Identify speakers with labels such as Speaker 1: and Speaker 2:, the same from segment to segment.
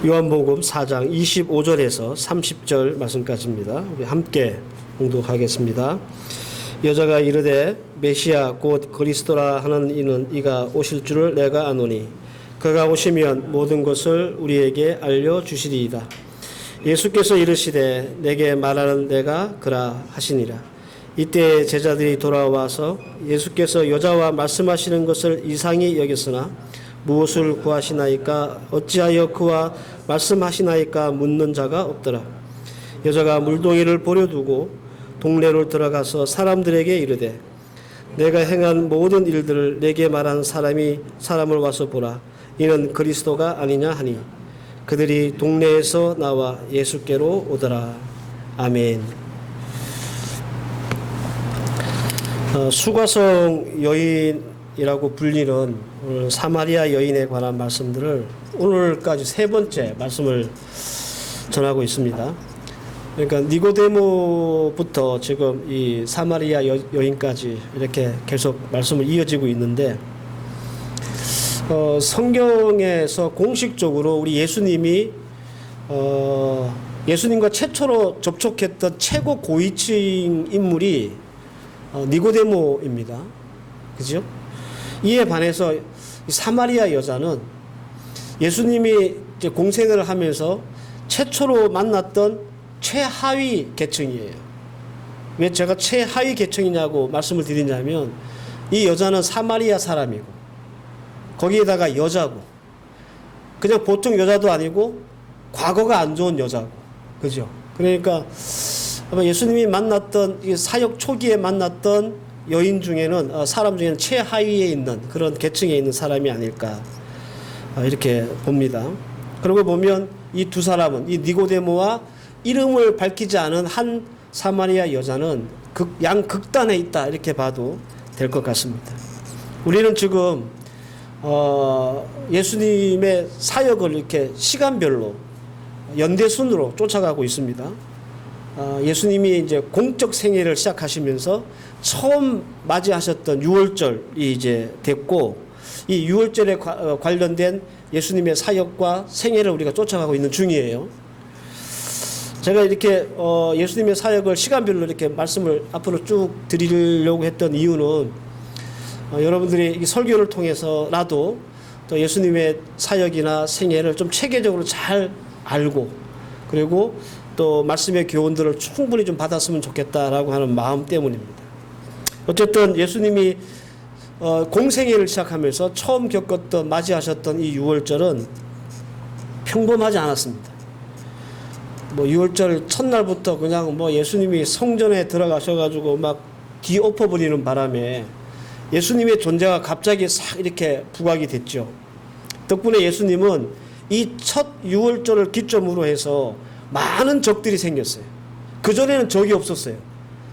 Speaker 1: 요한복음 4장 25절에서 30절 말씀까지입니다. 우리 함께 봉독하겠습니다. 여자가 이르되 메시아 곧 그리스도라 하는 이는 이가 오실 줄을 내가 아노니 그가 오시면 모든 것을 우리에게 알려주시리이다. 예수께서 이르시되 내게 말하는 내가 그라 하시니라. 이때 제자들이 돌아와서 예수께서 여자와 말씀하시는 것을 이상히 여겼으나 무엇을 구하시나이까 어찌하여 그와 말씀하시나이까 묻는 자가 없더라. 여자가 물동이를 버려두고 동네로 들어가서 사람들에게 이르되 내가 행한 모든 일들을 내게 말한 사람을 와서 보라. 이는 그리스도가 아니냐 하니 그들이 동네에서 나와 예수께로 오더라. 아멘. 수가성 여인이라고 불리는 오늘 사마리아 여인에 관한 말씀들을 오늘까지 세 번째 말씀을 전하고 있습니다. 그러니까 니고데모부터 지금 이 사마리아 여인까지 이렇게 계속 말씀을 이어지고 있는데 성경에서 공식적으로 우리 예수님이 예수님과 최초로 접촉했던 최고 고위층 인물이 니고데모입니다. 그죠? 이에 반해서 사마리아 여자는 예수님이 이제 공생을 하면서 최초로 만났던 최하위 계층이에요. 왜 제가 최하위 계층이냐고 말씀을 드리냐면 이 여자는 사마리아 사람이고 거기에다가 여자고 그냥 보통 여자도 아니고 과거가 안 좋은 여자고 그죠? 그러니까 아마 예수님이 만났던 사역 초기에 만났던 여인 중에는 사람 중에는 최하위에 있는 그런 계층에 있는 사람이 아닐까 이렇게 봅니다. 그러고 보면 이 두 사람은 이 니고데모와 이름을 밝히지 않은 한 사마리아 여자는 양극단에 있다 이렇게 봐도 될 것 같습니다. 우리는 지금 예수님의 사역을 이렇게 시간별로 연대순으로 쫓아가고 있습니다. 예수님이 이제 공적 생애를 시작하시면서 처음 맞이하셨던 유월절이 이제 됐고 이 유월절에 관련된 예수님의 사역과 생애를 우리가 쫓아가고 있는 중이에요. 제가 이렇게 예수님의 사역을 시간별로 이렇게 말씀을 앞으로 쭉 드리려고 했던 이유는 여러분들이 이 설교를 통해서라도 또 예수님의 사역이나 생애를 좀 체계적으로 잘 알고 그리고 또 말씀의 교훈들을 충분히 좀 받았으면 좋겠다라고 하는 마음 때문입니다. 어쨌든 예수님이 공생애를 시작하면서 처음 맞이하셨던 이 유월절은 평범하지 않았습니다. 뭐 유월절 첫날부터 그냥 뭐 예수님이 성전에 들어가셔가지고 막 뒤엎어버리는 바람에 예수님의 존재가 갑자기 싹 이렇게 부각이 됐죠. 덕분에 예수님은 이 첫 유월절을 기점으로 해서 많은 적들이 생겼어요. 그전에는 적이 없었어요.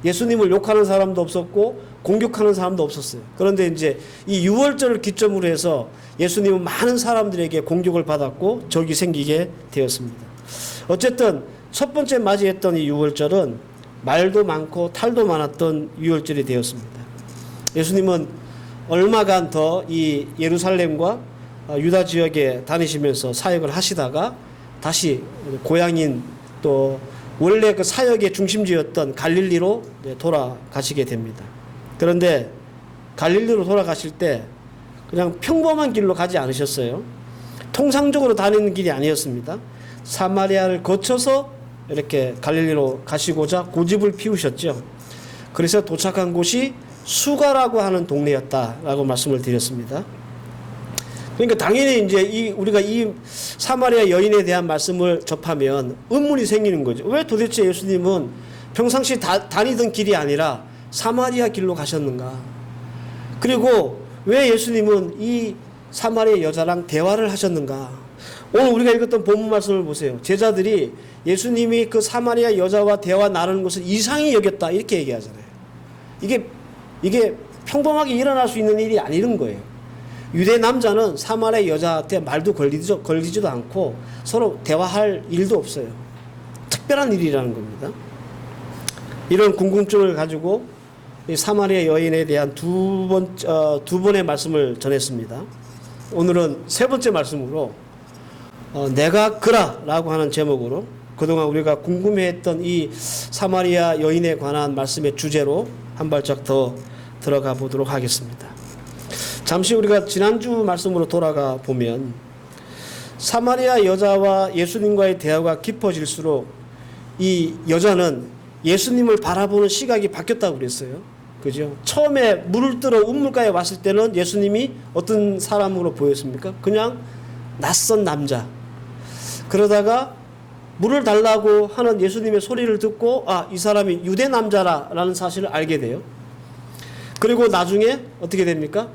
Speaker 1: 예수님을 욕하는 사람도 없었고 공격하는 사람도 없었어요. 그런데 이제 이 유월절을 기점으로 해서 예수님은 많은 사람들에게 공격을 받았고 적이 생기게 되었습니다. 어쨌든 첫 번째 맞이했던 이 유월절은 말도 많고 탈도 많았던 유월절이 되었습니다. 예수님은 얼마간 더 이 예루살렘과 유다 지역에 다니시면서 사역을 하시다가 다시 고향인 또 원래 그 사역의 중심지였던 갈릴리로 돌아가시게 됩니다. 그런데 갈릴리로 돌아가실 때 그냥 평범한 길로 가지 않으셨어요. 통상적으로 다니는 길이 아니었습니다. 사마리아를 거쳐서 이렇게 갈릴리로 가시고자 고집을 피우셨죠. 그래서 도착한 곳이 수가라고 하는 동네였다라고 말씀을 드렸습니다. 그러니까 당연히 이제 우리가 이 사마리아 여인에 대한 말씀을 접하면 의문이 생기는 거죠. 왜 도대체 예수님은 평상시 다니던 길이 아니라 사마리아 길로 가셨는가? 그리고 왜 예수님은 이 사마리아 여자랑 대화를 하셨는가? 오늘 우리가 읽었던 본문 말씀을 보세요. 제자들이 예수님이 그 사마리아 여자와 대화 나누는 것을 이상히 여겼다 이렇게 얘기하잖아요. 이게 평범하게 일어날 수 있는 일이 아니는 거예요. 유대 남자는 사마리아 여자한테 말도 걸리지도 않고 서로 대화할 일도 없어요. 특별한 일이라는 겁니다. 이런 궁금증을 가지고 이 사마리아 여인에 대한 두 번의 말씀을 전했습니다. 오늘은 세 번째 말씀으로 내가 그라라고 하는 제목으로 그동안 우리가 궁금해했던 이 사마리아 여인에 관한 말씀의 주제로 한 발짝 더 들어가 보도록 하겠습니다. 잠시 우리가 지난주 말씀으로 돌아가 보면 사마리아 여자와 예수님과의 대화가 깊어질수록 이 여자는 예수님을 바라보는 시각이 바뀌었다고 그랬어요. 그죠? 처음에 물을 뜨러 우물가에 왔을 때는 예수님이 어떤 사람으로 보였습니까? 그냥 낯선 남자. 그러다가 물을 달라고 하는 예수님의 소리를 듣고 이 사람이 유대 남자라는 사실을 알게 돼요. 그리고 나중에 어떻게 됩니까?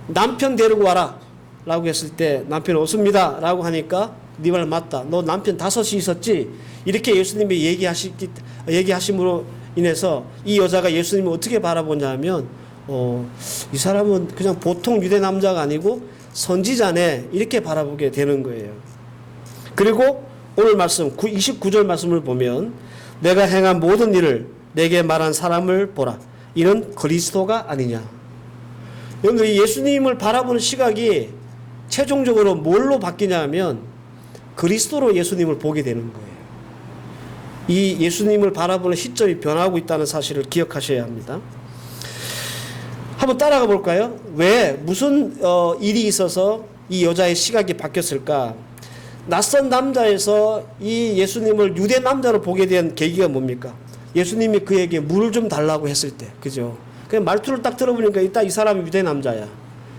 Speaker 1: 남편 데리고 와라 라고 했을 때 남편 없습니다 라고 하니까 네 말 맞다. 너 남편 5이 있었지? 이렇게 예수님이 얘기하심으로 인해서 이 여자가 예수님을 어떻게 바라보냐 하면 이 사람은 그냥 보통 유대 남자가 아니고 선지자네 이렇게 바라보게 되는 거예요. 그리고 오늘 말씀 29절 말씀을 보면 내가 행한 모든 일을 내게 말한 사람을 보라. 이는 그리스도가 아니냐. 여러분들 예수님을 바라보는 시각이 최종적으로 뭘로 바뀌냐 하면 그리스도로 예수님을 보게 되는 거예요. 이 예수님을 바라보는 시점이 변하고 있다는 사실을 기억하셔야 합니다. 한번 따라가 볼까요? 왜 무슨 일이 있어서 이 여자의 시각이 바뀌었을까? 낯선 남자에서 이 예수님을 유대 남자로 보게 된 계기가 뭡니까? 예수님이 그에게 물을 좀 달라고 했을 때, 그죠? 그냥 말투를 딱 들어보니까 일단 이 사람이 유대 남자야.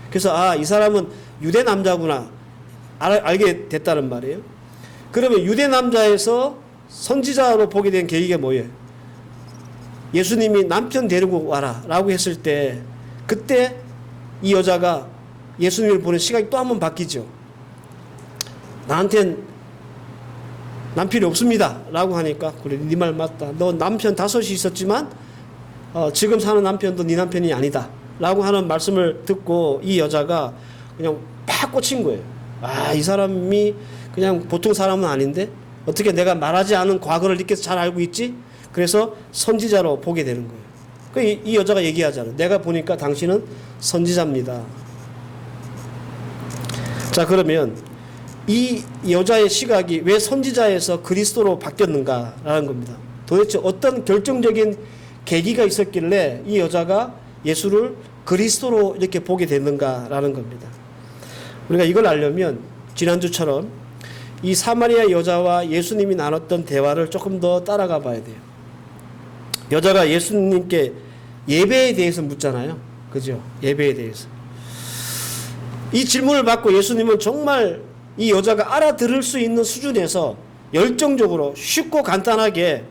Speaker 1: 그래서 이 사람은 유대 남자구나 알게 됐다는 말이에요. 그러면 유대 남자에서 선지자로 보게 된 계기가 뭐예요? 예수님이 남편 데리고 와라 라고 했을 때 그때 이 여자가 예수님을 보는 시각이 또 한 번 바뀌죠. 나한텐 남편이 없습니다 라고 하니까 그래 네 말 맞다. 너 남편 5이 있었지만 지금 사는 남편도 네 남편이 아니다 라고 하는 말씀을 듣고 이 여자가 그냥 팍 꽂힌 거예요. 이 사람이 그냥 보통 사람은 아닌데 어떻게 내가 말하지 않은 과거를 이렇게 잘 알고 있지? 그래서 선지자로 보게 되는 거예요. 이 여자가 얘기하잖아요. 내가 보니까 당신은 선지자입니다. 자, 그러면 이 여자의 시각이 왜 선지자에서 그리스도로 바뀌었는가라는 겁니다. 도대체 어떤 결정적인 계기가 있었길래 이 여자가 예수를 그리스도로 이렇게 보게 됐는가라는 겁니다. 우리가 이걸 알려면 지난주처럼 이 사마리아 여자와 예수님이 나눴던 대화를 조금 더 따라가 봐야 돼요. 여자가 예수님께 예배에 대해서 묻잖아요. 그죠? 예배에 대해서. 이 질문을 받고 예수님은 정말 이 여자가 알아들을 수 있는 수준에서 열정적으로 쉽고 간단하게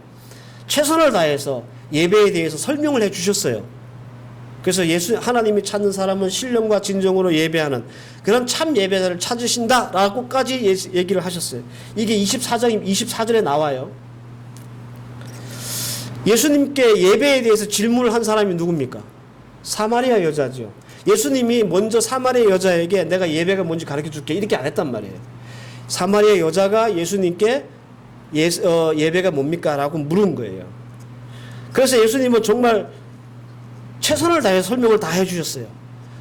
Speaker 1: 최선을 다해서 예배에 대해서 설명을 해 주셨어요. 그래서 하나님이 찾는 사람은 신령과 진정으로 예배하는 그런 참 예배자를 찾으신다라고까지 얘기를 하셨어요. 이게 24절에 나와요. 예수님께 예배에 대해서 질문을 한 사람이 누굽니까? 사마리아 여자죠. 예수님이 먼저 사마리아 여자에게 내가 예배가 뭔지 가르쳐 줄게 이렇게 안 했단 말이에요. 사마리아 여자가 예수님께 예배가 뭡니까? 라고 물은 거예요. 그래서 예수님은 정말 최선을 다해서 설명을 다 해주셨어요.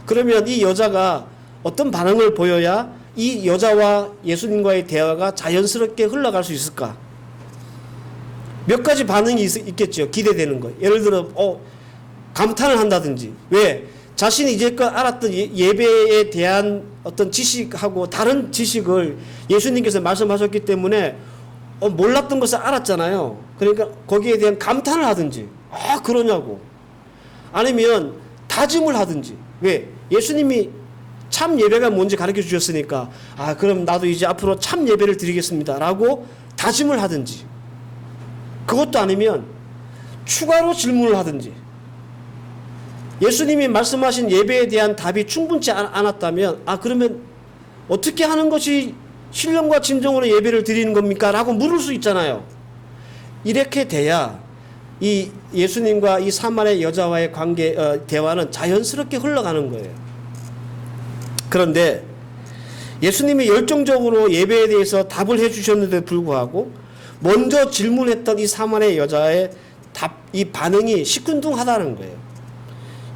Speaker 1: 그러면 이 여자가 어떤 반응을 보여야 이 여자와 예수님과의 대화가 자연스럽게 흘러갈 수 있을까? 몇 가지 반응이 있겠죠. 기대되는 거. 예를 들어 감탄을 한다든지. 왜? 자신이 이제껏 알았던 예배에 대한 어떤 지식하고 다른 지식을 예수님께서 말씀하셨기 때문에 몰랐던 것을 알았잖아요. 그러니까 거기에 대한 감탄을 하든지 그러냐고. 아니면 다짐을 하든지. 왜? 예수님이 참 예배가 뭔지 가르쳐 주셨으니까 그럼 나도 이제 앞으로 참 예배를 드리겠습니다 라고 다짐을 하든지. 그것도 아니면 추가로 질문을 하든지. 예수님이 말씀하신 예배에 대한 답이 충분치 않았다면 그러면 어떻게 하는 것이 신령과 진정으로 예배를 드리는 겁니까? 라고 물을 수 있잖아요. 이렇게 돼야 이 예수님과 이 사마리아 여자와의 대화는 자연스럽게 흘러가는 거예요. 그런데 예수님이 열정적으로 예배에 대해서 답을 해주셨는데 불구하고 먼저 질문했던 이 사마리아 여자의 이 반응이 시큰둥하다는 거예요.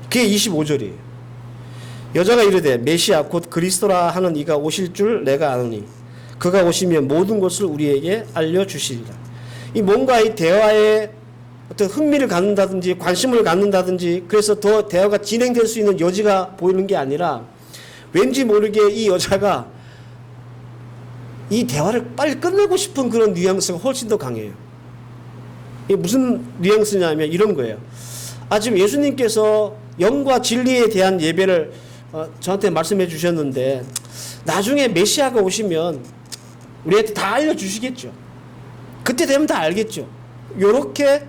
Speaker 1: 그게 25절이에요. 여자가 이르되 메시아 곧 그리스도라 하는 이가 오실 줄 내가 아느니 그가 오시면 모든 것을 우리에게 알려주시리라. 이 뭔가 이 대화에 어떤 흥미를 갖는다든지 관심을 갖는다든지 그래서 더 대화가 진행될 수 있는 여지가 보이는 게 아니라 왠지 모르게 이 여자가 이 대화를 빨리 끝내고 싶은 그런 뉘앙스가 훨씬 더 강해요. 이게 무슨 뉘앙스냐면 이런 거예요. 지금 예수님께서 영과 진리에 대한 예배를 저한테 말씀해 주셨는데 나중에 메시아가 오시면 우리한테 다 알려주시겠죠. 그때 되면 다 알겠죠. 요렇게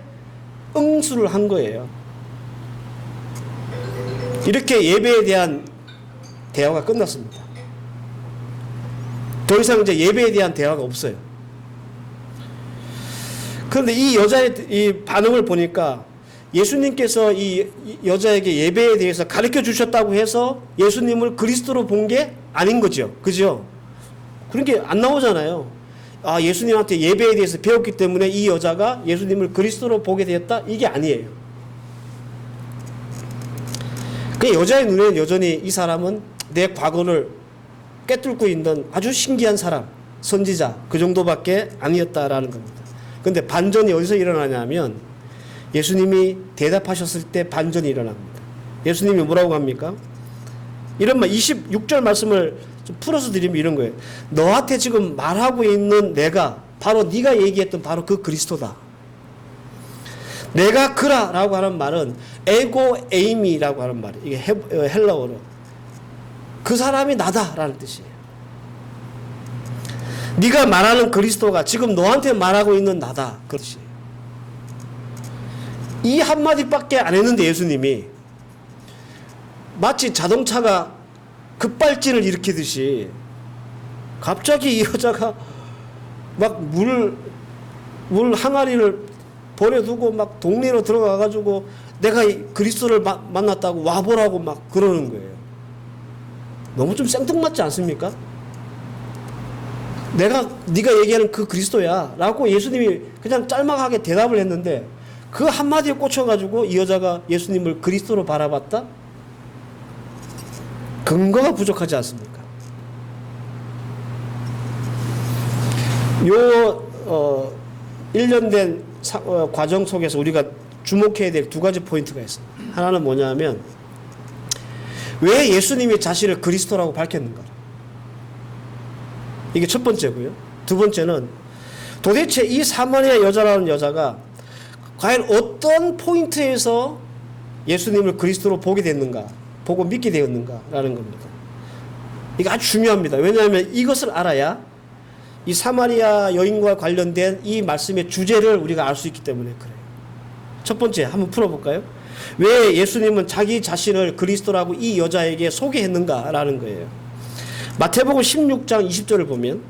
Speaker 1: 응수를 한 거예요. 이렇게 예배에 대한 대화가 끝났습니다. 더 이상 이제 예배에 대한 대화가 없어요. 그런데 이 여자의 이 반응을 보니까 예수님께서 이 여자에게 예배에 대해서 가르쳐 주셨다고 해서 예수님을 그리스도로 본 게 아닌 거죠. 그죠? 그런 게 안 나오잖아요. 예수님한테 예배에 대해서 배웠기 때문에 이 여자가 예수님을 그리스도로 보게 되었다? 이게 아니에요. 그 여자의 눈에는 여전히 이 사람은 내 과거를 꿰뚫고 있는 아주 신기한 사람, 선지자, 그 정도밖에 아니었다라는 겁니다. 그런데 반전이 어디서 일어나냐면 예수님이 대답하셨을 때 반전이 일어납니다. 예수님이 뭐라고 합니까? 이런 말 26절 말씀을 좀 풀어서 드리면 이런 거예요. 너한테 지금 말하고 있는 내가 바로 네가 얘기했던 바로 그 그리스도다. 내가 그라라고 하는 말은 에고 에이미라고 하는 말이에요. 이게 헬라어로 그 사람이 나다라는 뜻이에요. 네가 말하는 그리스도가 지금 너한테 말하고 있는 나다. 그렇지. 이 한마디밖에 안 했는데 예수님이 마치 자동차가 급발진을 일으키듯이 갑자기 이 여자가 막 물 항아리를 버려두고 막 동네로 들어가가지고 내가 이 그리스도를 만났다고 와보라고 막 그러는 거예요. 너무 좀 생뚱맞지 않습니까? 네가 얘기하는 그 그리스도야 라고 예수님이 그냥 짤막하게 대답을 했는데 그 한마디에 꽂혀가지고 이 여자가 예수님을 그리스도로 바라봤다? 근거가 부족하지 않습니까? 1년 된 과정 속에서 우리가 주목해야 될 두 가지 포인트가 있습니다. 하나는 뭐냐면 왜 예수님이 자신을 그리스도라고 밝혔는가? 이게 첫 번째고요. 두 번째는 도대체 이 사마리아 여자라는 여자가 과연 어떤 포인트에서 예수님을 그리스도로 보게 됐는가, 보고 믿게 되었는가라는 겁니다. 이게 아주 중요합니다. 왜냐하면 이것을 알아야 이 사마리아 여인과 관련된 이 말씀의 주제를 우리가 알 수 있기 때문에 그래요. 첫 번째 한번 풀어볼까요? 왜 예수님은 자기 자신을 그리스도라고 이 여자에게 소개했는가라는 거예요. 마태복음 16장 20절을 보면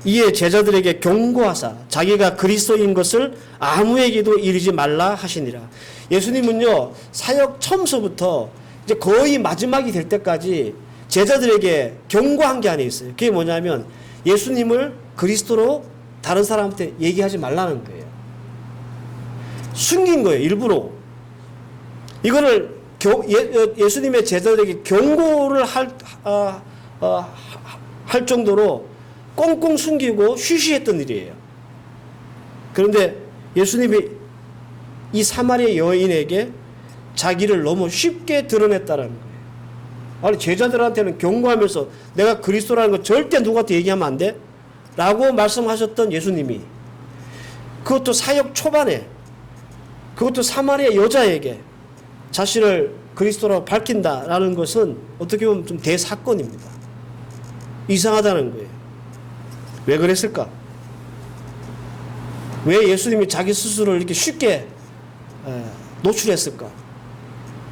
Speaker 1: 이에 제자들에게 경고하사 자기가 그리스도인 것을 아무에게도 이르지 말라 하시니라. 예수님은요 사역 처음서부터 이제 거의 마지막이 될 때까지 제자들에게 경고한 게 안에 있어요. 그게 뭐냐면 예수님을 그리스도로 다른 사람한테 얘기하지 말라는 거예요. 숨긴 거예요. 일부러. 이거를 예수님의 제자들에게 경고를 할 정도로 꽁꽁 숨기고 쉬쉬했던 일이에요. 그런데 예수님이 이 사마리아 여인에게 자기를 너무 쉽게 드러냈다는 거예요. 아니 제자들한테는 경고하면서 내가 그리스도라는 거 절대 누구한테 얘기하면 안 돼? 라고 말씀하셨던 예수님이 그것도 사역 초반에 그것도 사마리아 여자에게 자신을 그리스도라고 밝힌다라는 것은 어떻게 보면 좀 대사건입니다. 이상하다는 거예요. 왜 그랬을까? 왜 예수님이 자기 스스로를 이렇게 쉽게 노출했을까?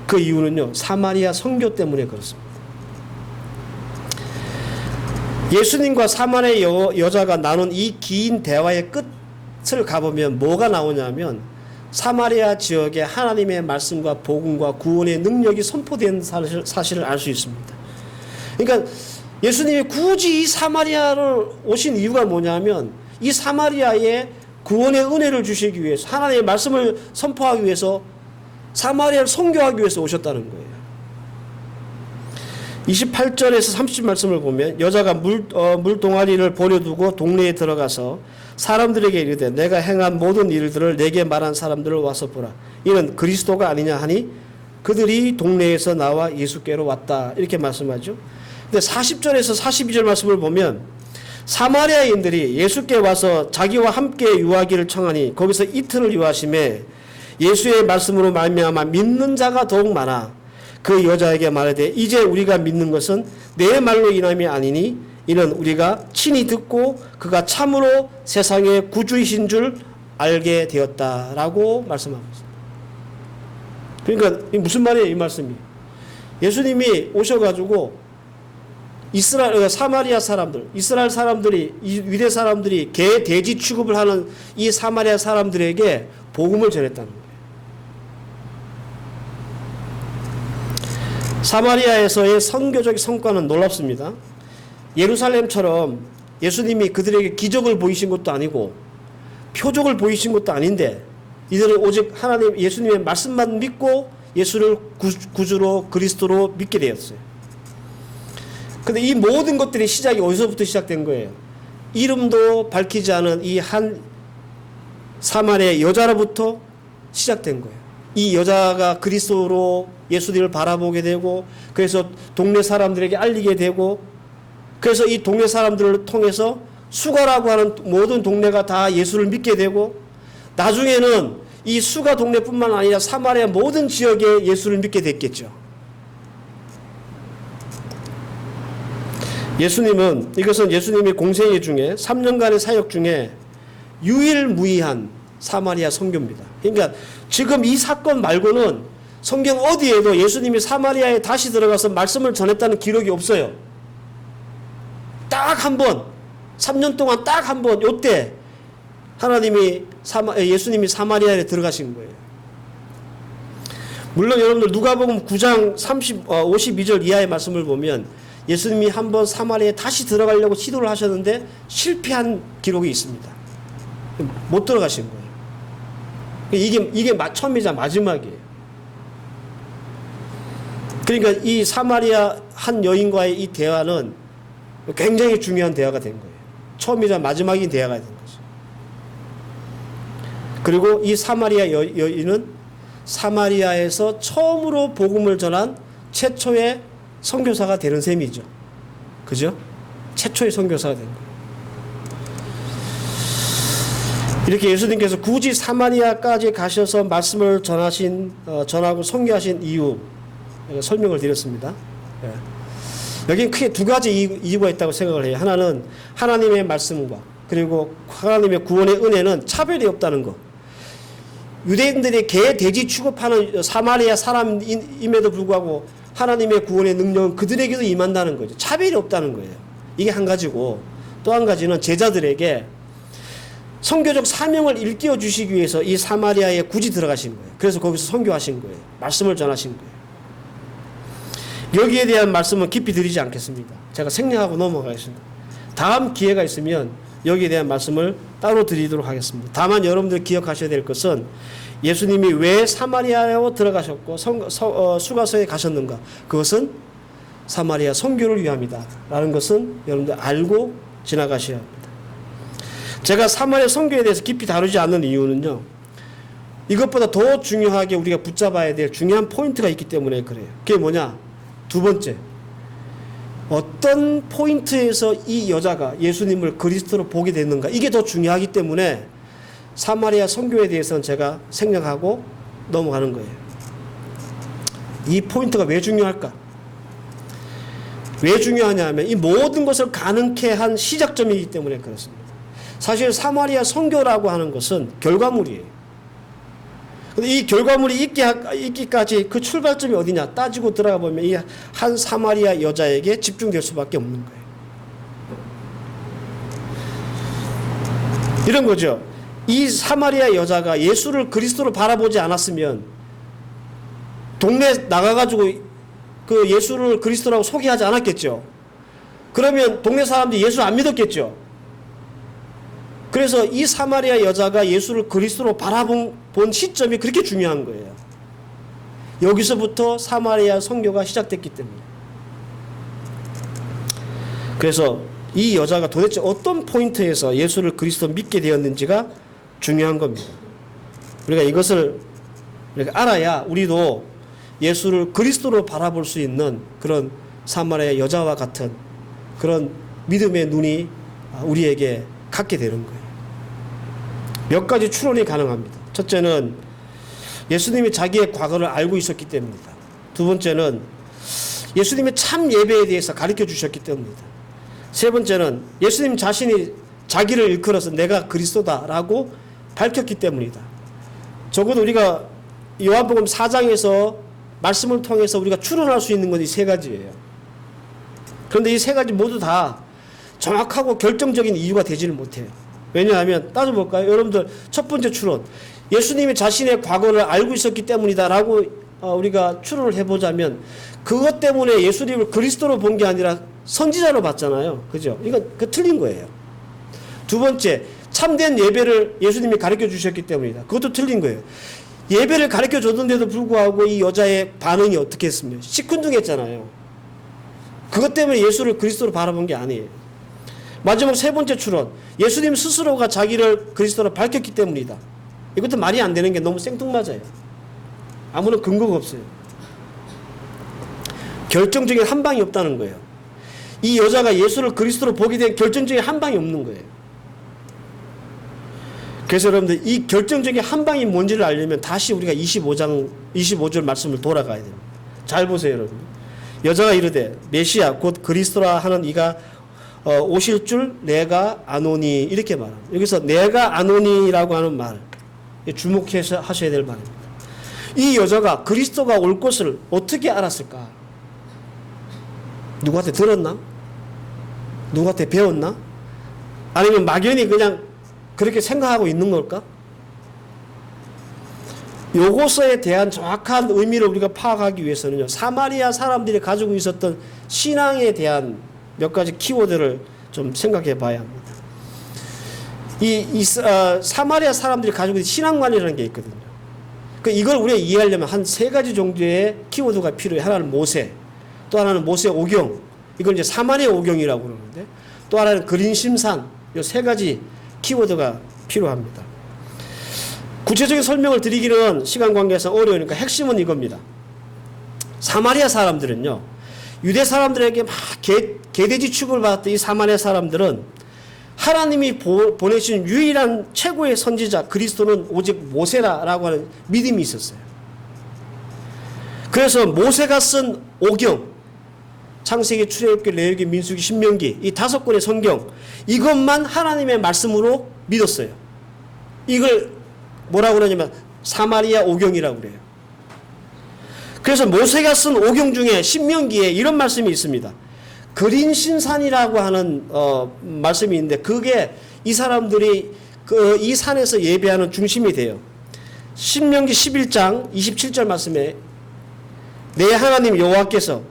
Speaker 1: 그 이유는요, 사마리아 선교 때문에 그렇습니다. 예수님과 사마리아 여자가 나눈 이 긴 대화의 끝을 가보면 뭐가 나오냐면 사마리아 지역에 하나님의 말씀과 복음과 구원의 능력이 선포된 사실을 알 수 있습니다. 그러니까 예수님이 굳이 이 사마리아를 오신 이유가 뭐냐면 이 사마리아에 구원의 은혜를 주시기 위해서 하나님의 말씀을 선포하기 위해서 사마리아를 선교하기 위해서 오셨다는 거예요. 28절에서 30 말씀을 보면 여자가 물동아리를 버려두고 동네에 들어가서 사람들에게 이르되 내가 행한 모든 일들을 내게 말한 사람들을 와서 보라. 이는 그리스도가 아니냐 하니 그들이 동네에서 나와 예수께로 왔다. 이렇게 말씀하죠. 근데 40절에서 42절 말씀을 보면 사마리아인들이 예수께 와서 자기와 함께 유하기를 청하니 거기서 이틀을 유하심에 예수의 말씀으로 말미암아 믿는 자가 더욱 많아 그 여자에게 말하되 이제 우리가 믿는 것은 내 말로 인함이 아니니 이는 우리가 친히 듣고 그가 참으로 세상의 구주이신 줄 알게 되었다라고 말씀하고 있습니다. 그러니까 무슨 말이에요, 이 말씀이? 예수님이 오셔가지고 사마리아 사람들, 이스라엘 사람들이, 유대 사람들이 개, 돼지 취급을 하는 이 사마리아 사람들에게 복음을 전했다는 거예요. 사마리아에서의 선교적 성과는 놀랍습니다. 예루살렘처럼 예수님이 그들에게 기적을 보이신 것도 아니고 표적을 보이신 것도 아닌데 이들은 오직 하나님 예수님의 말씀만 믿고 예수를 구주로 그리스도로 믿게 되었어요. 그런데 이 모든 것들이 시작이 어디서부터 시작된 거예요? 이름도 밝히지 않은 이 한 사마리아 여자로부터 시작된 거예요. 이 여자가 그리스도로 예수님을 바라보게 되고 그래서 동네 사람들에게 알리게 되고 그래서 이 동네 사람들을 통해서 수가라고 하는 모든 동네가 다 예수를 믿게 되고 나중에는 이 수가 동네뿐만 아니라 사마리아 모든 지역에 예수를 믿게 됐겠죠. 예수님은 이것은 예수님의 공생애 중에 3년간의 사역 중에 유일무이한 사마리아 선교입니다. 그러니까 지금 이 사건 말고는 성경 어디에도 예수님이 사마리아에 다시 들어가서 말씀을 전했다는 기록이 없어요. 딱 한 번, 3년 동안 딱 한 번, 요때 예수님이 사마리아에 들어가신 거예요. 물론 여러분들 누가복음 9장 52절 이하의 말씀을 보면 예수님이 한 번 사마리아에 다시 들어가려고 시도를 하셨는데 실패한 기록이 있습니다. 못 들어가신 거예요. 이게 처음이자 마지막이에요. 그러니까 이 사마리아 한 여인과의 이 대화는 굉장히 중요한 대화가 된 거예요. 처음이자 마지막인 대화가 된 거죠. 그리고 이 사마리아 여인은 사마리아에서 처음으로 복음을 전한 최초의 선교사가 되는 셈이죠. 그죠? 최초의 선교사가 된 거예요. 이렇게 예수님께서 굳이 사마리아까지 가셔서 말씀을 전하고 선교하신 이유 설명을 드렸습니다. 여기는 크게 두 가지 이유가 있다고 생각을 해요. 하나는 하나님의 말씀과 그리고 하나님의 구원의 은혜는 차별이 없다는 것. 유대인들이 개, 돼지 취급하는 사마리아 사람임에도 불구하고 하나님의 구원의 능력은 그들에게도 임한다는 거죠. 차별이 없다는 거예요. 이게 한 가지고 또 한 가지는 제자들에게 선교적 사명을 일깨워 주시기 위해서 이 사마리아에 굳이 들어가신 거예요. 그래서 거기서 선교하신 거예요. 말씀을 전하신 거예요. 여기에 대한 말씀은 깊이 드리지 않겠습니다. 제가 생략하고 넘어가겠습니다. 다음 기회가 있으면 여기에 대한 말씀을 따로 드리도록 하겠습니다. 다만 여러분들 기억하셔야 될 것은 예수님이 왜 사마리아에 들어가셨고 수가성에 가셨는가? 그것은 사마리아 선교를 위함이다 라는 것은 여러분들 알고 지나가셔야 합니다. 제가 사마리아 선교에 대해서 깊이 다루지 않는 이유는요, 이것보다 더 중요하게 우리가 붙잡아야 될 중요한 포인트가 있기 때문에 그래요. 그게 뭐냐? 두 번째, 어떤 포인트에서 이 여자가 예수님을 그리스도로 보게 됐는가, 이게 더 중요하기 때문에 사마리아 선교에 대해서는 제가 생략하고 넘어가는 거예요. 이 포인트가 왜 중요할까? 왜 중요하냐 하면 이 모든 것을 가능케 한 시작점이기 때문에 그렇습니다. 사실 사마리아 선교라고 하는 것은 결과물이에요. 근데 이 결과물이 있기까지 그 출발점이 어디냐 따지고 들어가 보면 이 한 사마리아 여자에게 집중될 수밖에 없는 거예요. 이런 거죠. 이 사마리아 여자가 예수를 그리스도로 바라보지 않았으면 동네 나가가지고 그 예수를 그리스도라고 소개하지 않았겠죠. 그러면 동네 사람들이 예수 안 믿었겠죠. 그래서 이 사마리아 여자가 예수를 그리스도로 바라본 시점이 그렇게 중요한 거예요. 여기서부터 사마리아 선교가 시작됐기 때문에. 그래서 이 여자가 도대체 어떤 포인트에서 예수를 그리스도 믿게 되었는지가 중요한 겁니다. 우리가 이것을 알아야 우리도 예수를 그리스도로 바라볼 수 있는 그런 사마리아 여자와 같은 그런 믿음의 눈이 우리에게 갖게 되는 거예요. 몇 가지 추론이 가능합니다. 첫째는 예수님이 자기의 과거를 알고 있었기 때문입니다. 두 번째는 예수님의 참 예배에 대해서 가르쳐 주셨기 때문입니다. 세 번째는 예수님 자신이 자기를 일컬어서 내가 그리스도다라고 밝혔기 때문이다. 적어도 우리가 요한복음 4장에서 말씀을 통해서 우리가 추론할 수 있는 건 이 세 가지예요. 그런데 이 세 가지 모두 다 정확하고 결정적인 이유가 되지를 못해요. 왜냐하면 따져볼까요? 여러분들 첫 번째 추론, 예수님이 자신의 과거를 알고 있었기 때문이다라고 우리가 추론을 해보자면 그것 때문에 예수님을 그리스도로 본 게 아니라 선지자로 봤잖아요. 그죠? 이건 틀린 거예요. 두 번째, 참된 예배를 예수님이 가르쳐 주셨기 때문이다. 그것도 틀린 거예요. 예배를 가르쳐 줬는데도 불구하고 이 여자의 반응이 어떻게 했습니까? 시큰둥했잖아요. 그것 때문에 예수를 그리스도로 바라본 게 아니에요. 마지막 세 번째 추론, 예수님 스스로가 자기를 그리스도로 밝혔기 때문이다. 이것도 말이 안 되는 게 너무 생뚱맞아요. 아무런 근거가 없어요. 결정적인 한 방이 없다는 거예요. 이 여자가 예수를 그리스도로 보게 된 결정적인 한 방이 없는 거예요. 그래서 여러분들 이 결정적인 한 방이 뭔지를 알려면 다시 우리가 25절 말씀을 돌아가야 됩니다. 잘 보세요, 여러분. 여자가 이르되 메시아 곧 그리스도라 하는 이가 오실 줄 내가 아노니 이렇게 말합니다. 여기서 내가 아노니라고 하는 말 주목해서 하셔야 될 말입니다. 이 여자가 그리스도가 올 것을 어떻게 알았을까? 누구한테 들었나? 누구한테 배웠나? 아니면 막연히 그냥 그렇게 생각하고 있는 걸까? 요것에 대한 정확한 의미를 우리가 파악하기 위해서는요, 사마리아 사람들이 가지고 있었던 신앙에 대한 몇 가지 키워드를 좀 생각해 봐야 합니다. 사마리아 사람들이 가지고 있는 신앙관이라는 게 있거든요. 이걸 우리가 이해하려면 한 세 가지 정도의 키워드가 필요해요. 하나는 모세, 또 하나는 모세 오경, 이걸 이제 사마리아 오경이라고 그러는데, 또 하나는 그린심산, 이 세 가지 키워드가 필요합니다. 구체적인 설명을 드리기는 시간 관계상 어려우니까 핵심은 이겁니다. 사마리아 사람들은요, 유대 사람들에게 막 개돼지 취급을 받았던 이 사마리아 사람들은 하나님이 보내신 유일한 최고의 선지자 그리스도는 오직 모세라고 하는 믿음이 있었어요. 그래서 모세가 쓴 오경, 창세기, 출애굽기, 레위기, 민수기, 신명기 이 5권의 성경, 이것만 하나님의 말씀으로 믿었어요. 이걸 뭐라고 그러냐면 사마리아 오경이라고 그래요. 그래서 모세가 쓴 오경 중에 신명기에 이런 말씀이 있습니다. 그린신산이라고 하는 말씀이 있는데 그게 이 사람들이 이 산에서 예배하는 중심이 돼요. 신명기 11장 27절 말씀에 내 하나님 여호와께서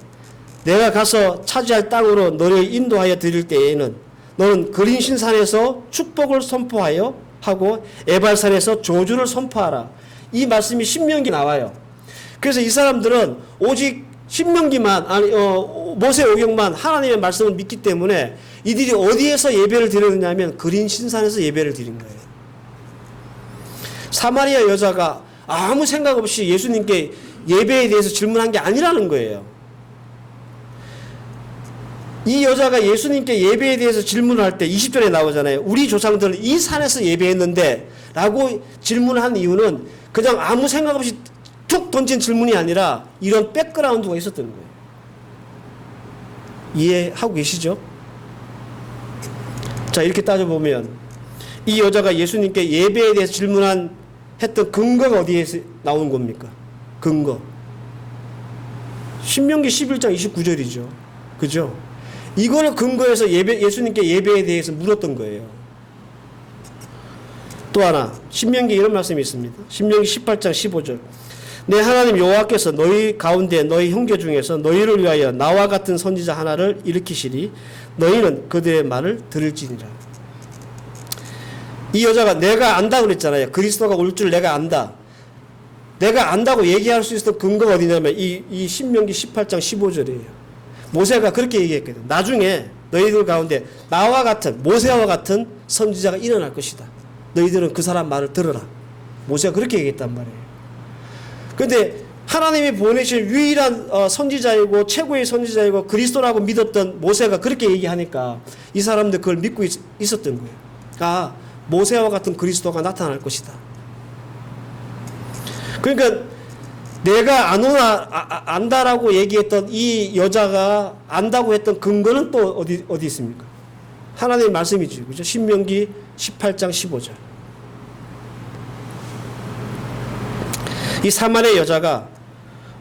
Speaker 1: 내가 가서 차지할 땅으로 너를 인도하여 드릴 때에는 너는 그린신산에서 축복을 선포하여 하고 에발산에서 저주를 선포하라. 이 말씀이 신명기 나와요. 그래서 이 사람들은 오직 신명기만 모세 오경만 하나님의 말씀을 믿기 때문에 이들이 어디에서 예배를 드렸느냐 하면 그린신산에서 예배를 드린 거예요. 사마리아 여자가 아무 생각 없이 예수님께 예배에 대해서 질문한 게 아니라는 거예요. 이 여자가 예수님께 예배에 대해서 질문을 할 때 20절에 나오잖아요. 우리 조상들은 이 산에서 예배했는데 라고 질문한 이유는 그냥 아무 생각 없이 툭 던진 질문이 아니라 이런 백그라운드가 있었던 거예요. 이해하고 계시죠? 자, 이렇게 따져보면 이 여자가 예수님께 예배에 대해서 했던 근거가 어디에서 나오는 겁니까? 근거. 신명기 11장 29절이죠. 그죠? 이거를 근거해서 예수님께 예배에 대해서 물었던 거예요. 또 하나, 신명기 이런 말씀이 있습니다. 신명기 18장 15절. 내 하나님 여호와께서 너희 가운데 너희 형제 중에서 너희를 위하여 나와 같은 선지자 하나를 일으키시리 너희는 그들의 말을 들을지니라. 이 여자가 내가 안다 그랬잖아요. 그리스도가 올 줄 내가 안다. 내가 안다고 얘기할 수 있었던 근거가 어디냐면 이 신명기 18장 15절이에요. 모세가 그렇게 얘기했거든. 나중에 너희들 가운데 나와 같은 모세와 같은 선지자가 일어날 것이다. 너희들은 그 사람 말을 들어라. 모세가 그렇게 얘기했단 말이에요. 그런데 하나님이 보내신 유일한 선지자이고 최고의 선지자이고 그리스도라고 믿었던 모세가 그렇게 얘기하니까 이 사람들 그걸 믿고 있었던 거예요. 아, 모세와 같은 그리스도가 나타날 것이다. 그러니까 내가 안다라고 얘기했던 이 여자가 안다고 했던 근거는 또 어디 있습니까? 하나님의 말씀이죠. 그죠? 신명기 18장 15절. 이 사마리아 여자가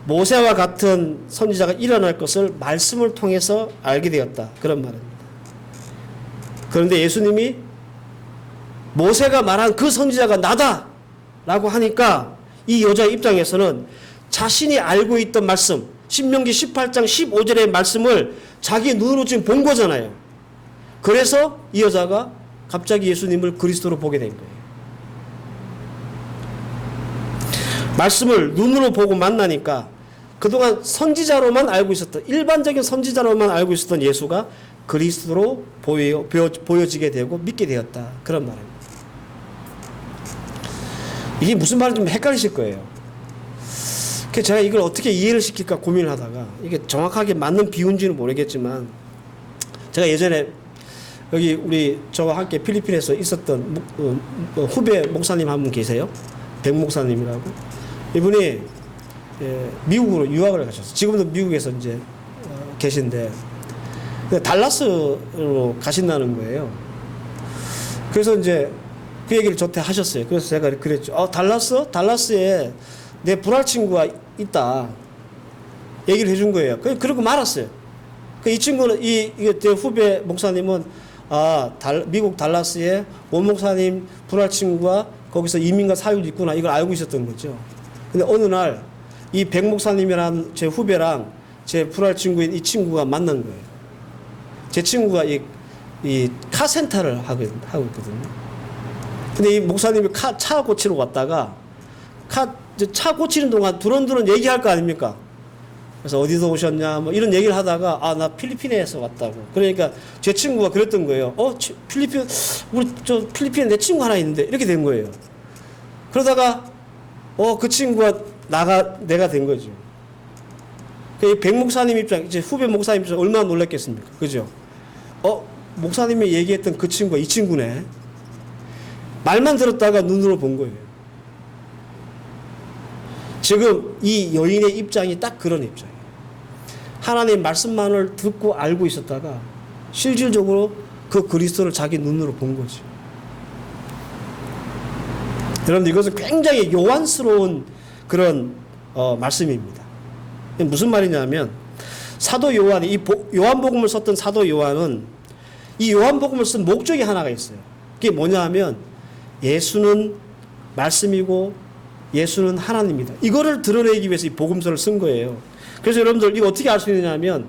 Speaker 1: 모세와 같은 선지자가 일어날 것을 말씀을 통해서 알게 되었다. 그런 말입니다. 그런데 예수님이 모세가 말한 그 선지자가 나다! 라고 하니까 이 여자의 입장에서는 자신이 알고 있던 말씀, 신명기 18장 15절의 말씀을 자기 눈으로 지금 본 거잖아요. 그래서 이 여자가 갑자기 예수님을 그리스도로 보게 된 거예요. 말씀을 눈으로 보고 만나니까 그동안 선지자로만 알고 있었던, 일반적인 선지자로만 알고 있었던 예수가 그리스도로 보여지게 되고 믿게 되었다. 그런 말입니다. 이게 무슨 말인지 좀 헷갈리실 거예요. 그래서 제가 이걸 어떻게 이해를 시킬까 고민을 하다가 이게 정확하게 맞는 비유인지는 모르겠지만 제가 예전에 여기 우리 저와 함께 필리핀에서 있었던 후배 목사님 한 분 계세요. 백 목사님이라고. 이분이 미국으로 유학을 가셨어요. 지금도 미국에서 이제 계신데 달라스로 가신다는 거예요. 그래서 이제 그 얘기를 저한테 하셨어요. 그래서 제가 그랬죠. 달라스에 내 불알 친구가 있다. 얘기를 해준 거예요. 그러고 말았어요. 이 친구는, 제 후배 목사님은, 미국 달라스에 원 목사님 불알 친구가 거기서 이민가 사유도 있구나. 이걸 알고 있었던 거죠. 근데 어느 날, 이 백 목사님이라는 제 후배랑 제 불알 친구인 이 친구가 만난 거예요. 제 친구가 이 카센터를 하고 있거든요. 근데 이 목사님이 차 고치러 왔다가 차 고치는 동안 두런두런 얘기할 거 아닙니까? 그래서 어디서 오셨냐 뭐 이런 얘기를 하다가 나 필리핀에서 왔다고. 그러니까 제 친구가 그랬던 거예요. 필리핀에 내 친구 하나 있는데 이렇게 된 거예요. 그러다가 그 친구가 내가 된 거죠. 그 백 목사님 입장, 이제 후배 목사님 입장 얼마나 놀랐겠습니까? 그죠? 목사님이 얘기했던 그 친구가 이 친구네. 말만 들었다가 눈으로 본 거예요. 지금 이 여인의 입장이 딱 그런 입장이에요. 하나님의 말씀만을 듣고 알고 있었다가 실질적으로 그 그리스도를 자기 눈으로 본 거죠. 여러분들 이것은 굉장히 요한스러운 그런 말씀입니다. 무슨 말이냐면 사도 요한이 요한복음을 썼던 사도 요한은 이 요한복음을 쓴 목적이 하나가 있어요. 그게 뭐냐 하면 예수는 말씀이고 예수는 하나님이다. 이거를 드러내기 위해서 이 복음서를 쓴 거예요. 그래서 여러분들 이거 어떻게 알 수 있느냐면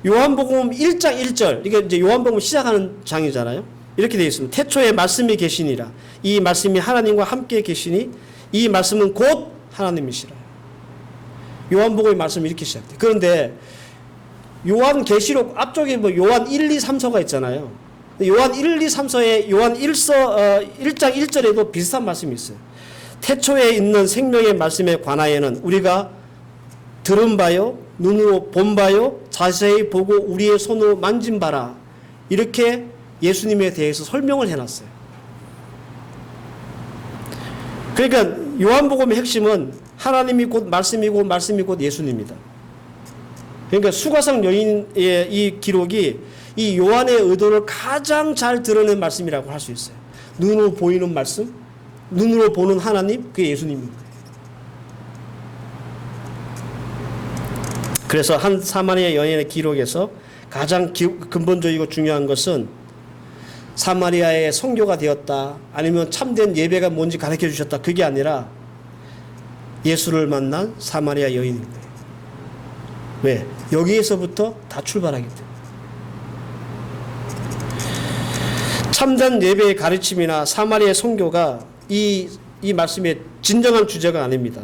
Speaker 1: 요한복음 1장 1절, 이게 이제 요한복음 시작하는 장이잖아요. 이렇게 되어 있습니다. 태초에 말씀이 계시니라. 이 말씀이 하나님과 함께 계시니 이 말씀은 곧 하나님이시라. 요한복음의 말씀이 이렇게 시작돼요. 그런데 요한계시록 앞쪽에 요한 1, 2, 3서가 있잖아요. 요한 1, 2, 3서에 요한 1장 1절에도 비슷한 말씀이 있어요. 태초에 있는 생명의 말씀에 관하여는 우리가 들은 바요, 눈으로 본 바요, 자세히 보고 우리의 손으로 만진 바라. 이렇게 예수님에 대해서 설명을 해놨어요. 그러니까 요한복음의 핵심은 하나님이 곧 말씀이고 말씀이 곧 예수님입니다. 그러니까 수가성 여인의 이 기록이 이 요한의 의도를 가장 잘 드러낸 말씀이라고 할 수 있어요. 눈으로 보이는 말씀, 눈으로 보는 하나님, 그게 예수님입니다. 그래서 한 사마리아 여인의 기록에서 가장 근본적이고 중요한 것은 사마리아의 선교가 되었다, 아니면 참된 예배가 뭔지 가르쳐 주셨다, 그게 아니라 예수를 만난 사마리아 여인입니다. 왜? 여기에서부터 다 출발하기 때문에. 참된 예배의 가르침이나 사마리아의 선교가 이 말씀의 진정한 주제가 아닙니다.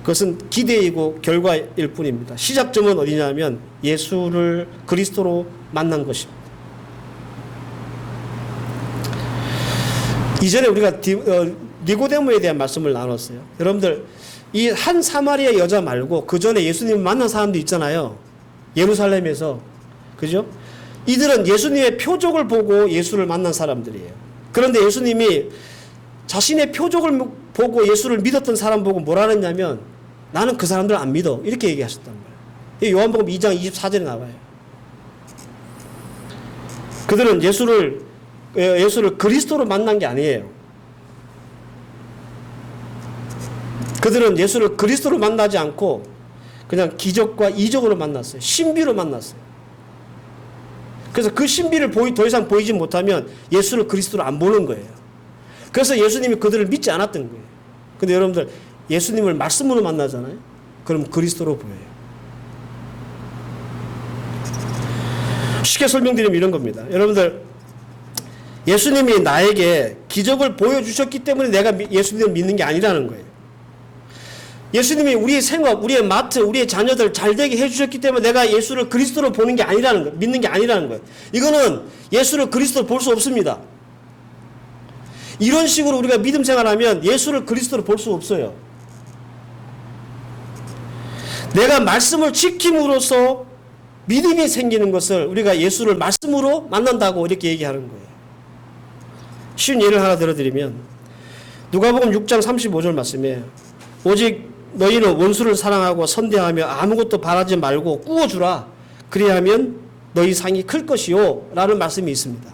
Speaker 1: 그것은 기대이고 결과일 뿐입니다. 시작점은 어디냐면 예수를 그리스도로 만난 것입니다. 이전에 우리가 니고데모에 대한 말씀을 나눴어요. 여러분들 이 한 사마리아 여자 말고 그 전에 예수님을 만난 사람들 있잖아요. 예루살렘에서. 그죠? 이들은 예수님의 표적을 보고 예수를 만난 사람들이에요. 그런데 예수님이 자신의 표적을 보고 예수를 믿었던 사람 보고 뭐라 그랬냐면 나는 그 사람들 안 믿어. 이렇게 얘기하셨단 말이에요. 요한복음 2장 24절에 나와요. 그들은 예수를 그리스도로 만난 게 아니에요. 그들은 예수를 그리스도로 만나지 않고 그냥 기적과 이적으로 만났어요. 신비로 만났어요. 그래서 그 신비를 더 이상 보이지 못하면 예수를 그리스도로 안 보는 거예요. 그래서 예수님이 그들을 믿지 않았던 거예요. 근데 여러분들 예수님을 말씀으로 만나잖아요. 그럼 그리스도로 보여요. 쉽게 설명드리면 이런 겁니다. 여러분들 예수님이 나에게 기적을 보여주셨기 때문에 내가 예수님을 믿는 게 아니라는 거예요. 예수님이 우리의 생업, 우리의 마트, 우리의 자녀들 잘 되게 해주셨기 때문에 내가 예수를 그리스도로 보는 게 아니라는 거예요. 믿는 게 아니라는 거예요. 이거는 예수를 그리스도로 볼 수 없습니다. 이런 식으로 우리가 믿음 생활하면 예수를 그리스도로 볼 수 없어요. 내가 말씀을 지킴으로써 믿음이 생기는 것을 우리가 예수를 말씀으로 만난다고 이렇게 얘기하는 거예요. 쉬운 예를 하나 들어드리면 누가복음 6장 35절 말씀이에요. 오직 너희는 원수를 사랑하고 선대하며 아무것도 바라지 말고 꾸어주라. 그리하면 너희 상이 클 것이요 라는 말씀이 있습니다.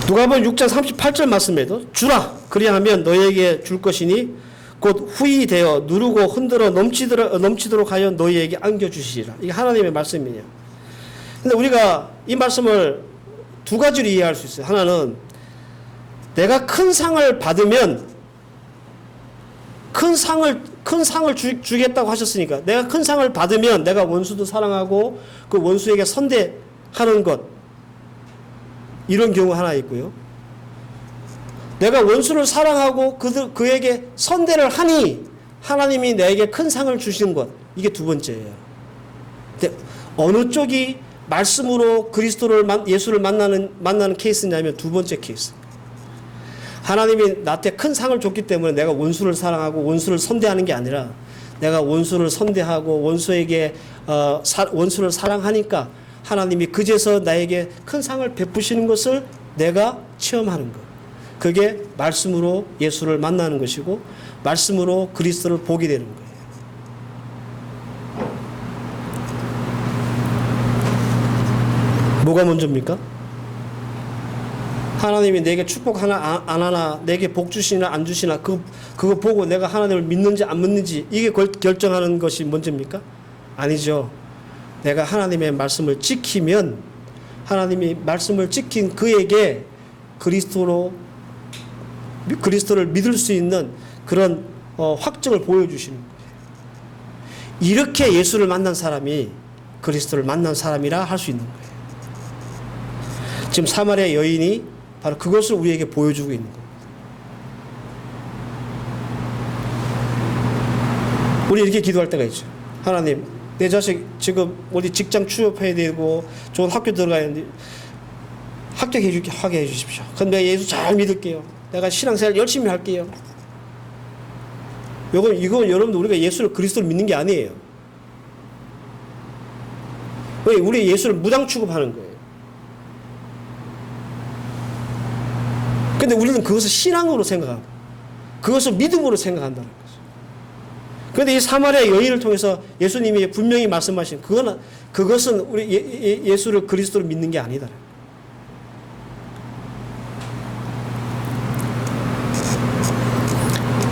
Speaker 1: 누가복음 6장 38절 말씀에도 주라. 그리하면 너희에게 줄 것이니 곧 후히 되어 누르고 흔들어 넘치도록 하여 너희에게 안겨주시리라. 이게 하나님의 말씀이에요. 근데 우리가 이 말씀을 두 가지로 이해할 수 있어요. 하나는 내가 큰 상을 받으면 큰 상을 주겠다고 하셨으니까 내가 큰 상을 받으면 내가 원수도 사랑하고 그 원수에게 선대하는 것, 이런 경우 하나 있고요. 내가 원수를 사랑하고 그에게 선대를 하니 하나님이 내게 큰 상을 주시는 것, 이게 두 번째예요. 근데 어느 쪽이 말씀으로 예수를 만나는 케이스냐면 두 번째 케이스. 하나님이 나한테 큰 상을 줬기 때문에 내가 원수를 사랑하고 원수를 선대하는 게 아니라 내가 원수를 선대하고 원수를 사랑하니까 하나님이 그제서 나에게 큰 상을 베푸시는 것을 내가 체험하는 것. 그게 말씀으로 예수를 만나는 것이고 말씀으로 그리스도를 보게 되는 거예요. 뭐가 먼저입니까? 하나님이 내게 축복 하나 안 하나, 내게 복 주시나 안 주시나 그거 보고 내가 하나님을 믿는지 안 믿는지 이게 결정하는 것이 먼저입니까? 아니죠. 내가 하나님의 말씀을 지키면 하나님이 말씀을 지킨 그에게 그리스도를 믿을 수 있는 그런 확증을 보여주시는 거예요. 이렇게 예수를 만난 사람이 그리스도를 만난 사람이라 할 수 있는 거예요. 지금 사마리아 여인이 바로 그것을 우리에게 보여주고 있는 겁니다. 우리 이렇게 기도할 때가 있죠. 하나님, 내 자식 지금 어디 직장 취업해야 되고 좋은 학교 들어가야 하는데 합격하게 해주십시오. 그럼 내가 예수 잘 믿을게요. 내가 신앙생활 열심히 할게요. 이건 여러분들 우리가 예수를 그리스도를 믿는 게 아니에요. 왜? 우리 예수를 무당 취급하는 거예요. 근데 우리는 그것을 신앙으로 생각하고 그것을 믿음으로 생각한다는 거죠. 그런데 이 사마리아 여인을 통해서 예수님이 분명히 말씀하신 그것은 우리 예수를 그리스도로 믿는 게 아니다.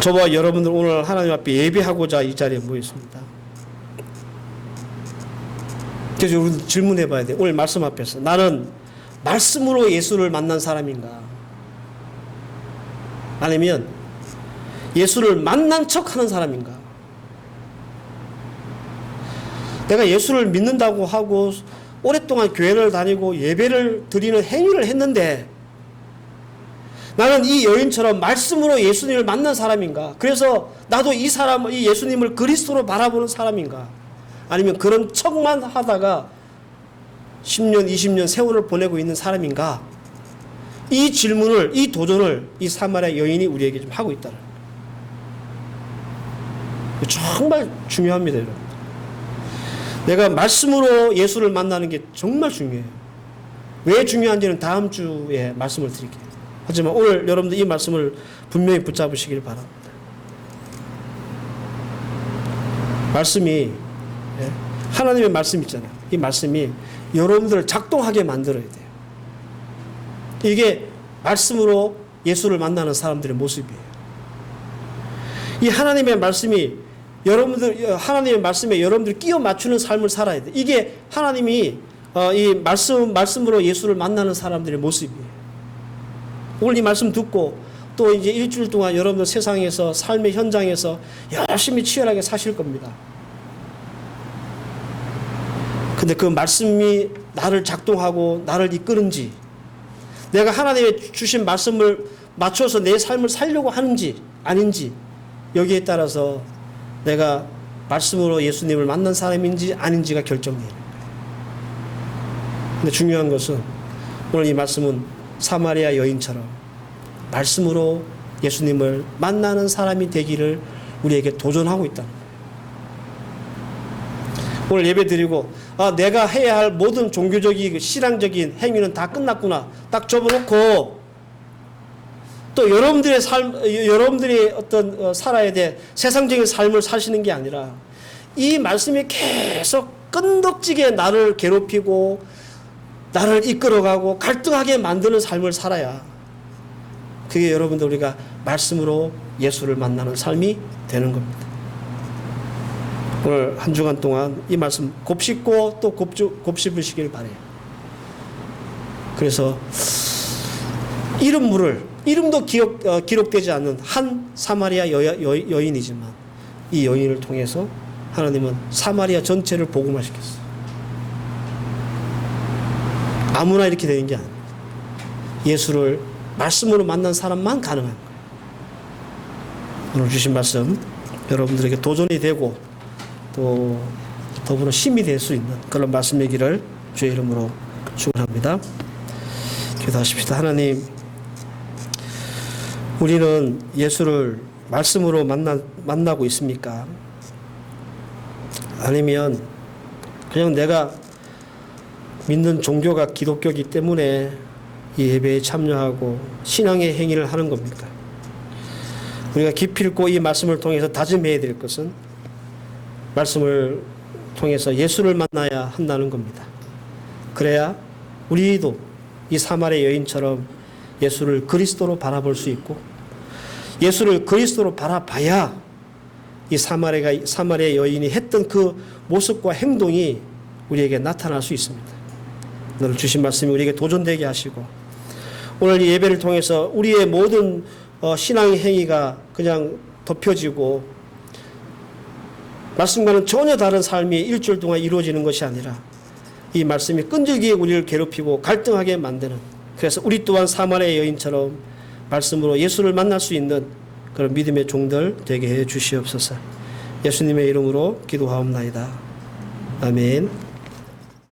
Speaker 1: 저와 여러분들 오늘 하나님 앞에 예배하고자 이 자리에 모였습니다. 그래서 우리 질문해 봐야 돼요. 오늘 말씀 앞에서 나는 말씀으로 예수를 만난 사람인가? 아니면 예수를 만난 척 하는 사람인가? 내가 예수를 믿는다고 하고 오랫동안 교회를 다니고 예배를 드리는 행위를 했는데 나는 이 여인처럼 말씀으로 예수님을 만난 사람인가? 그래서 나도 이 예수님을 그리스도로 바라보는 사람인가? 아니면 그런 척만 하다가 10년, 20년 세월을 보내고 있는 사람인가? 이 질문을, 이 도전을 이 사마리아 여인이 우리에게 좀 하고 있다는 거예요. 정말 중요합니다, 여러분. 내가 말씀으로 예수를 만나는 게 정말 중요해요. 왜 중요한지는 다음 주에 말씀을 드릴게요. 하지만 오늘 여러분들 이 말씀을 분명히 붙잡으시길 바랍니다. 말씀이, 하나님의 말씀 있잖아요. 이 말씀이 여러분들을 작동하게 만들어야 돼요. 이게 말씀으로 예수를 만나는 사람들의 모습이에요. 이 하나님의 말씀이 하나님의 말씀에 여러분들이 끼워 맞추는 삶을 살아야 돼. 이게 하나님이 이 말씀으로 예수를 만나는 사람들의 모습이에요. 오늘 이 말씀 듣고 또 이제 일주일 동안 여러분들 세상에서 삶의 현장에서 열심히 치열하게 사실 겁니다. 근데 그 말씀이 나를 작동하고 나를 이끄는지, 내가 하나님의 주신 말씀을 맞춰서 내 삶을 살려고 하는지 아닌지, 여기에 따라서 내가 말씀으로 예수님을 만난 사람인지 아닌지가 결정돼요. 근데 중요한 것은 오늘 이 말씀은 사마리아 여인처럼 말씀으로 예수님을 만나는 사람이 되기를 우리에게 도전하고 있다는 거예요. 오늘 예배 드리고 내가 해야 할 모든 종교적인 신앙적인 행위는 다 끝났구나 딱 접어놓고 또 여러분들이 어떤 살아야 될 세상적인 삶을 사시는 게 아니라 이 말씀이 계속 끈덕지게 나를 괴롭히고 나를 이끌어가고 갈등하게 만드는 삶을 살아야 그게 여러분들 우리가 말씀으로 예수를 만나는 삶이 되는 겁니다. 오늘 한 주간 동안 이 말씀 곱씹고 또 곱씹으시길 바라요. 그래서 이름도 기록되지 않는 한 사마리아 여인이지만 이 여인을 통해서 하나님은 사마리아 전체를 복음화시켰어요. 아무나 이렇게 되는 게 아닙니다. 예수를 말씀으로 만난 사람만 가능한 거예요. 오늘 주신 말씀 여러분들에게 도전이 되고 또 더불어 힘이 될 수 있는 그런 말씀이기를 주의 이름으로 축원합니다. 기도하십시다. 하나님, 우리는 예수를 말씀으로 만나고 있습니까? 아니면 그냥 내가 믿는 종교가 기독교이기 때문에 이 예배에 참여하고 신앙의 행위를 하는 겁니까? 우리가 기필코 이 말씀을 통해서 다짐해야 될 것은 말씀을 통해서 예수를 만나야 한다는 겁니다. 그래야 우리도 이 사마리아 여인처럼 예수를 그리스도로 바라볼 수 있고 예수를 그리스도로 바라봐야 이 사마리아 여인이 했던 그 모습과 행동이 우리에게 나타날 수 있습니다. 오늘 주신 말씀이 우리에게 도전되게 하시고 오늘 이 예배를 통해서 우리의 모든 신앙의 행위가 그냥 덮여지고 말씀과는 전혀 다른 삶이 일주일 동안 이루어지는 것이 아니라 이 말씀이 끈질기게 우리를 괴롭히고 갈등하게 만드는, 그래서 우리 또한 사마리아 여인처럼 말씀으로 예수를 만날 수 있는 그런 믿음의 종들 되게 해 주시옵소서. 예수님의 이름으로 기도하옵나이다. 아멘.